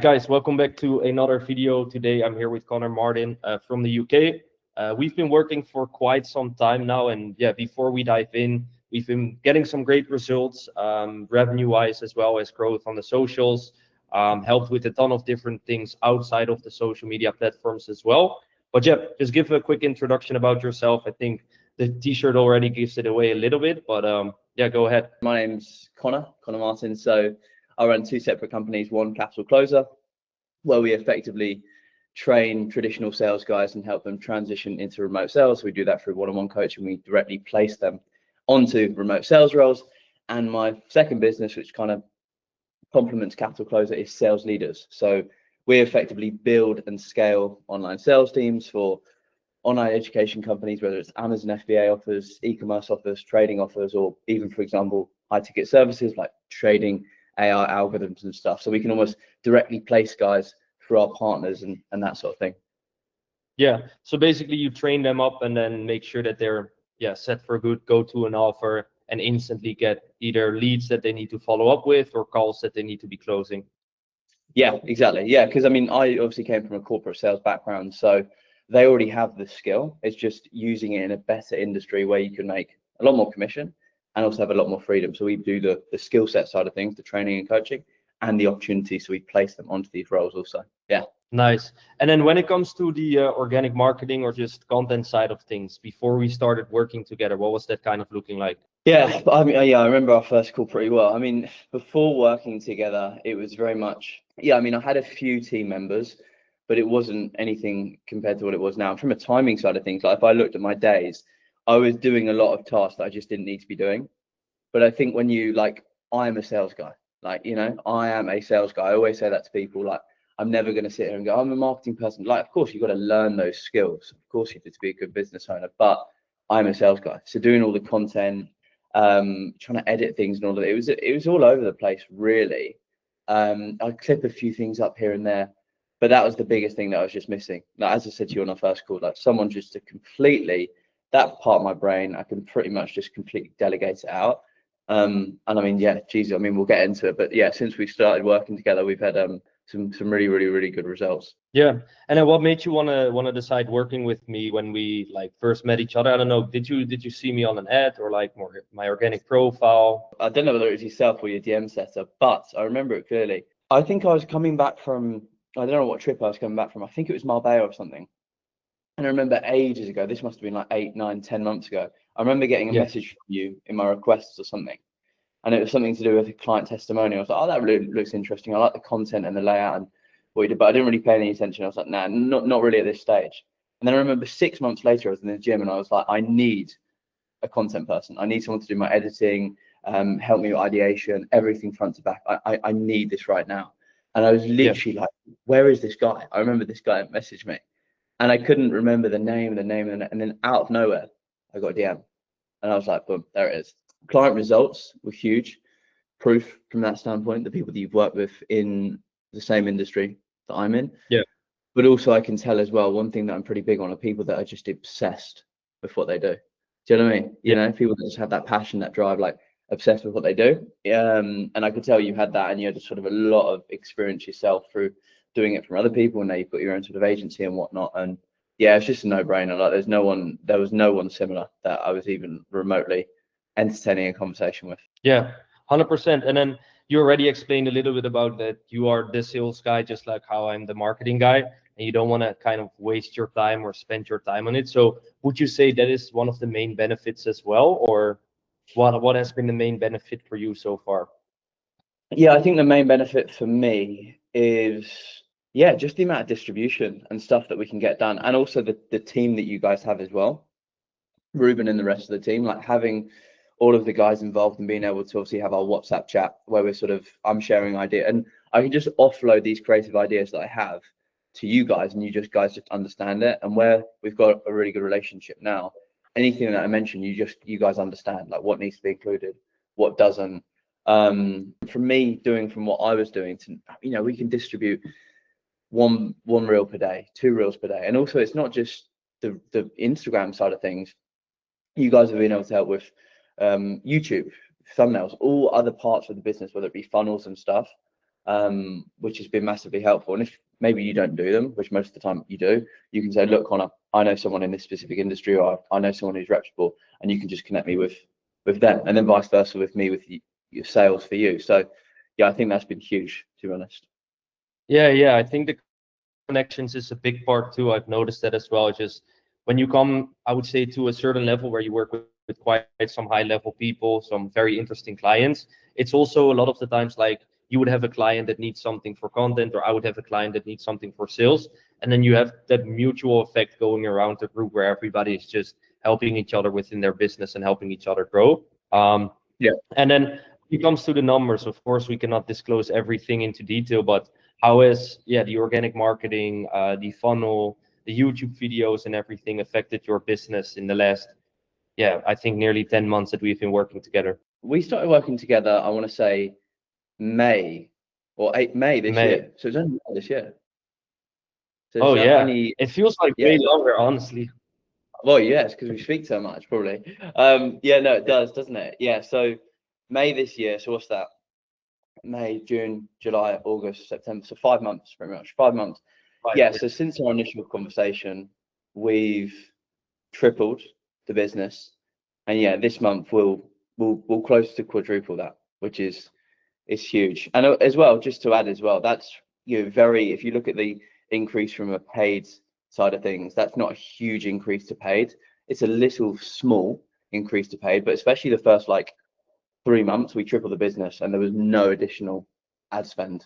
Guys, welcome back to another video. Today I'm here with Conor Martin from the UK. We've been working for quite some time now, and yeah, before we dive in, we've been getting some great results, revenue-wise as well as growth on the socials, helped with a ton of different things outside of the social media platforms as well. But yeah, just give a quick introduction about yourself. I think the t-shirt already gives it away a little bit, but yeah, go ahead. My name's Conor Martin. So I run two separate companies, one Capital Closer, where we effectively train traditional sales guys and help them transition into remote sales. We do that through one-on-one coaching. We directly place them onto remote sales roles. And my second business, which kind of complements Capital Closer, is Sales Leaders. So we effectively build and scale online sales teams for online education companies, whether it's Amazon FBA offers, e-commerce offers, trading offers, or even, for example, high ticket services like trading, AI algorithms and stuff. So we can almost directly place guys through our partners and that sort of thing. Yeah. So basically you train them up and then make sure that they're set for a good go-to and offer and instantly get either leads that they need to follow up with or calls that they need to be closing. Yeah, exactly. Yeah, because I mean, I obviously came from a corporate sales background, so they already have the skill. It's just using it in a better industry where you can make a lot more commission and also have a lot more freedom. So we do the skill set side of things, the training and coaching, and the opportunity. So we place them onto these roles also. Yeah. Nice. And then when it comes to the organic marketing or just content side of things, before we started working together, what was that kind of looking like? Yeah, I mean, I remember our first call pretty well. I mean, before working together, it was very much, I mean, I had a few team members, but it wasn't anything compared to what it was now. From a timing side of things, like if I looked at my days, I was doing a lot of tasks that I just didn't need to be doing. But I think when you I'm a sales guy, I am a sales guy. I always say that to people, like, I'm never going to sit here and go, I'm a marketing person. Like, of course, you've got to learn those skills. Of course, you did to be a good business owner, but I'm a sales guy. So doing all the content, trying to edit things and all of it, it was all over the place, really. I clip a few things up here and there, but that was the biggest thing that I was just missing. Like, as I said to you on our first call, like someone just to completely, that part of my brain, I can pretty much just completely delegate it out. And I mean, yeah, geez, I mean, we'll get into it, but yeah, since we started working together, we've had some really good results. Yeah. And then what made you wanna decide working with me when we first met each other? I don't know, did you see me on an ad or like more my organic profile? I don't know whether it was yourself or your DM setup, but I remember it clearly. I think I was coming back from, I don't know what trip I was coming back from. I think it was Marbella or something. And I remember ages ago, this must have been like 8, 9, 10 months ago. I remember getting a message from you in my requests or something. And it was something to do with a client testimonial. I was like, oh, that really looks interesting. I like the content and the layout and what you did, but I didn't really pay any attention. I was like, nah, not really at this stage. And then I remember 6 months later, I was in the gym and I was like, I need a content person. I need someone to do my editing, help me with ideation, everything front to back. I need this right now. And I was literally like, where is this guy? I remember this guy messaged me and I couldn't remember the name, and then out of nowhere, I got a DM and I was like, boom, there it is. Client results were huge. Proof from that standpoint, the people that you've worked with in the same industry that I'm in. Yeah. But also I can tell as well, one thing that I'm pretty big on are people that are just obsessed with what they do. Do you know what I mean? You know, people that just have that passion, that drive, like obsessed with what they do. And I could tell you had that, and you had sort of a lot of experience yourself through doing it from other people, and now you've got your own sort of agency and whatnot. And yeah, it's just a no-brainer. Like there was no one similar that I was even remotely entertaining a conversation with. Yeah, 100%. And then you already explained a little bit about that you are the sales guy, just like how I'm the marketing guy, and you don't want to kind of waste your time or spend your time on it. So would you say that is one of the main benefits as well, or what has been the main benefit for you so far? Yeah, I think the main benefit for me is, just the amount of distribution and stuff that we can get done, and also the team that you guys have as well, Ruben and the rest of the team, like having all of the guys involved and being able to obviously have our WhatsApp chat where I'm sharing idea, and I can just offload these creative ideas that I have to you guys, and you guys just understand it. And where we've got a really good relationship now, anything that I mention, you guys understand like what needs to be included, what doesn't. From what I was doing to, we can distribute one reel per day, 2 reels per day. And also it's not just the Instagram side of things. You guys have been able to help with YouTube, thumbnails, all other parts of the business, whether it be funnels and stuff. which has been massively helpful. And if maybe you don't do them, which most of the time you do, you can say, look, Connor, I know someone in this specific industry, or I know someone who's reputable, and you can just connect me with them, and then vice versa with me, with your sales for you. So yeah, I think that's been huge, to be honest. Yeah, I think the connections is a big part too. I've noticed that as well. Just when you come, I would say, to a certain level where you work with quite some high level people, some very interesting clients, it's also a lot of the times like you would have a client that needs something for content, or I would have a client that needs something for sales. And then you have that mutual effect going around the group where everybody is just helping each other within their business and helping each other grow. Yeah. And then when it comes to the numbers, of course, we cannot disclose everything into detail, but how is the organic marketing, the funnel, the YouTube videos and everything affected your business in the last, I think nearly 10 months that we've been working together? We started working together, I want to say May May this year. So it's only May this year. So Oh it's yeah, only, it feels like way longer, honestly. Well, yes, because we speak so much, probably. Yeah, no, it does, doesn't it? Yeah, so May this year. So what's that? May, June, July, August, September. So 5 months, pretty much. 5 months. Yeah. So since our initial conversation, we've tripled the business, and yeah, this month we'll close to quadruple that, which is huge. And as well, just to add as well, that's if you look at the increase from a paid side of things, that's not a huge increase to paid. It's a little small increase to paid, but especially the first like 3 months, we tripled the business, and there was no additional ad spend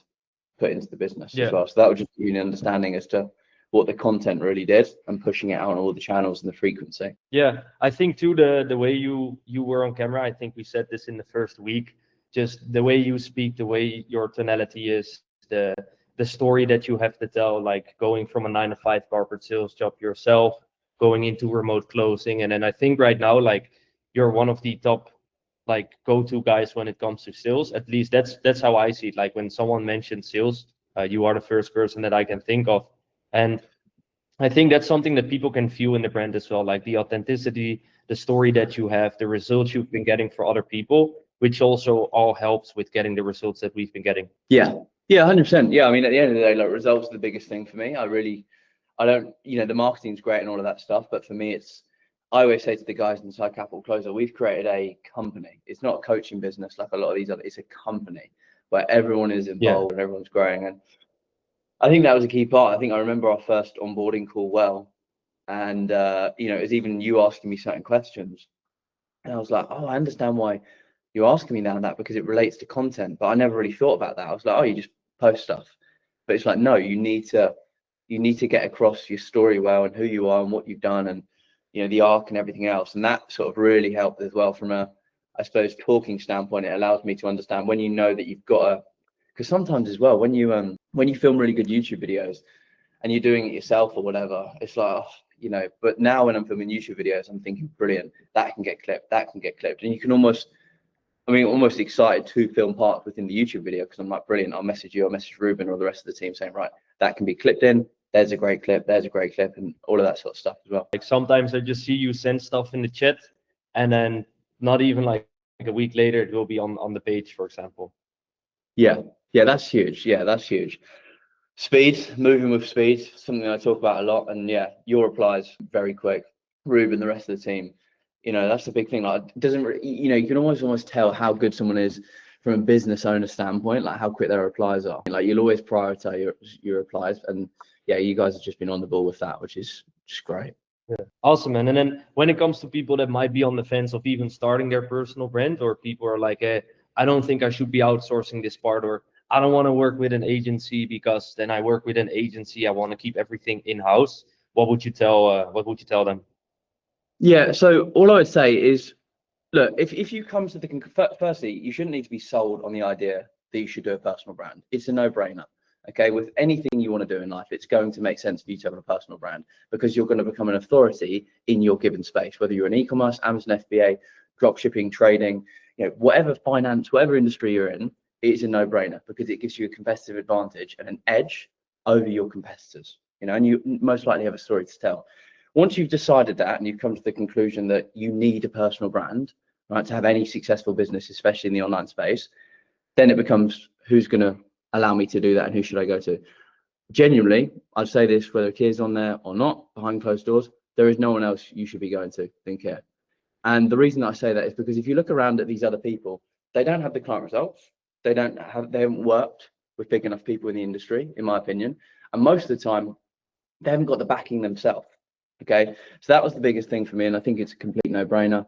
put into the business as well. So that would just give you an understanding as to what the content really did and pushing it out on all the channels and the frequency. Yeah, I think too the way you were on camera, I think we said this in the first week, just the way you speak, the way your tonality is, the story that you have to tell, like going from a 9 to 5 corporate sales job yourself, going into remote closing. And then I think right now, like you're one of the top like go-to guys when it comes to sales. At least that's how I see it. Like when someone mentions sales, you are the first person that I can think of. And I think that's something that people can feel in the brand as well, like the authenticity, the story that you have, the results you've been getting for other people, which also all helps with getting the results that we've been getting. Yeah, 100%. Yeah, I mean, at the end of the day, like, results are the biggest thing for me. I don't, the marketing's great and all of that stuff, but for me, I always say to the guys inside Capital Closer, we've created a company. It's not a coaching business like a lot of these other. It's a company where everyone is involved and everyone's growing. And I think that was a key part. I think I remember our first onboarding call well, and it was even you asking me certain questions, and I was like, oh, I understand why you're asking me now that, because it relates to content. But I never really thought about that. I was like, oh, you just post stuff. But it's like, no, you need to get across your story well, and who you are and what you've done, and the arc and everything else. And that sort of really helped as well from a, I suppose, talking standpoint. It allows me to understand when that you've got to, because sometimes as well, when you film really good YouTube videos and you're doing it yourself or whatever, it's like, but now when I'm filming YouTube videos, I'm thinking, brilliant, that can get clipped, and you can almost excited to film parts within the YouTube video, because I'm like, brilliant, I'll message Ruben or the rest of the team saying, right, that can be clipped in, there's a great clip, and all of that sort of stuff as well. Like sometimes I just see you send stuff in the chat, and then not even like a week later it will be on the page, for example. Yeah, that's huge. Yeah, that's huge. Speed, moving with speed, something I talk about a lot. And yeah, your replies very quick. Ruben, the rest of the team, that's the big thing. Like, it doesn't really, you can almost tell how good someone is from a business owner standpoint, like how quick their replies are. Like, you'll always prioritize your replies, and yeah, you guys have just been on the ball with that, which is just great. Yeah, awesome, man. And then when it comes to people that might be on the fence of even starting their personal brand, or people are like, hey, I don't think I should be outsourcing this part, or I don't want to work with an agency because then I work with an agency, I want to keep everything in-house. What would you tell them? Yeah, so all I would say is, look, if you come to firstly, you shouldn't need to be sold on the idea that you should do a personal brand. It's a no-brainer. Okay, with anything you want to do in life, it's going to make sense for you to have a personal brand, because you're going to become an authority in your given space, whether you're in e-commerce, Amazon FBA, drop shipping, trading, whatever finance, whatever industry you're in, it's a no-brainer, because it gives you a competitive advantage and an edge over your competitors, and you most likely have a story to tell. Once you've decided that, and you've come to the conclusion that you need a personal brand, right, to have any successful business, especially in the online space, then it becomes, who's going to allow me to do that, and who should I go to? Genuinely, I'd say this, whether Keir's on there or not, behind closed doors, there is no one else you should be going to than Keir. And the reason that I say that is because if you look around at these other people, they don't have the client results. They haven't worked with big enough people in the industry, in my opinion. And most of the time, they haven't got the backing themselves. Okay. So that was the biggest thing for me. And I think it's a complete no-brainer.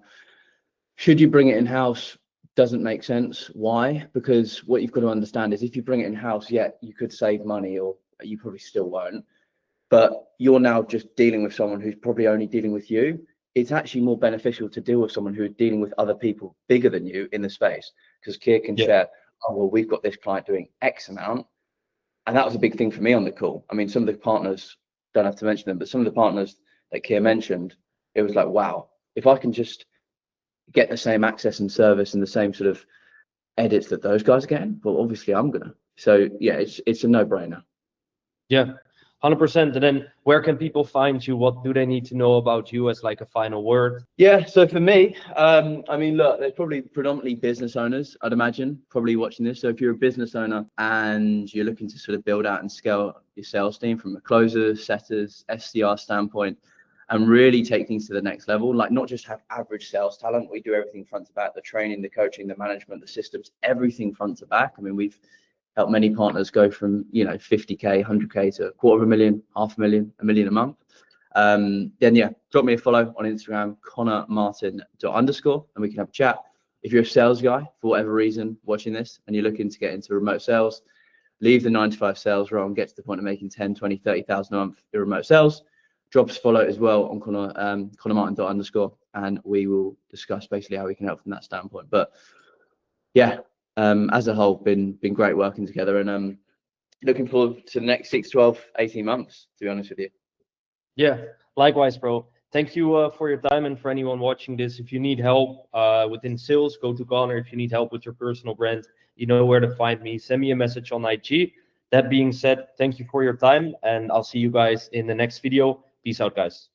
Should you bring it in-house? Doesn't make sense. Why? Because what you've got to understand is if you bring it in-house, yeah, you could save money, or you probably still won't. But you're now just dealing with someone who's probably only dealing with you. It's actually more beneficial to deal with someone who's dealing with other people bigger than you in the space, because Keir can share, oh, well, we've got this client doing X amount. And that was a big thing for me on the call. I mean, some of the partners, don't have to mention them, but some of the partners that Keir mentioned, it was like, wow, if I can just get the same access and service and the same sort of edits that those guys are getting, well, obviously I'm gonna. So yeah, it's a no-brainer. Yeah, 100%. And then where can people find you? What do they need to know about you as like a final word? Yeah, so for me, I mean, look, there's probably predominantly business owners, I'd imagine, probably watching this. So if you're a business owner and you're looking to sort of build out and scale your sales team from a closers, setters, SDR standpoint, and really take things to the next level, like not just have average sales talent. We do everything front to back, the training, the coaching, the management, the systems, everything front to back. I mean, we've helped many partners go from, 50K, 100K to $250,000, $500,000, $1 million a month. Then yeah, drop me a follow on Instagram, ConorMartin_, and we can have a chat. If you're a sales guy, for whatever reason, watching this and you're looking to get into remote sales, leave the 9-to-5 sales role and get to the point of making 10, 20, 30,000 a month in remote sales. Drop us a follow as well on ConorMartin_, and we will discuss basically how we can help from that standpoint. But yeah, as a whole, been great working together, and looking forward to the next 6, 12, 18 months, to be honest with you. Yeah, likewise, bro. Thank you for your time, and for anyone watching this, if you need help within sales, go to Conor. If you need help with your personal brand, you know where to find me. Send me a message on IG. That being said, thank you for your time, and I'll see you guys in the next video. Peace out, guys.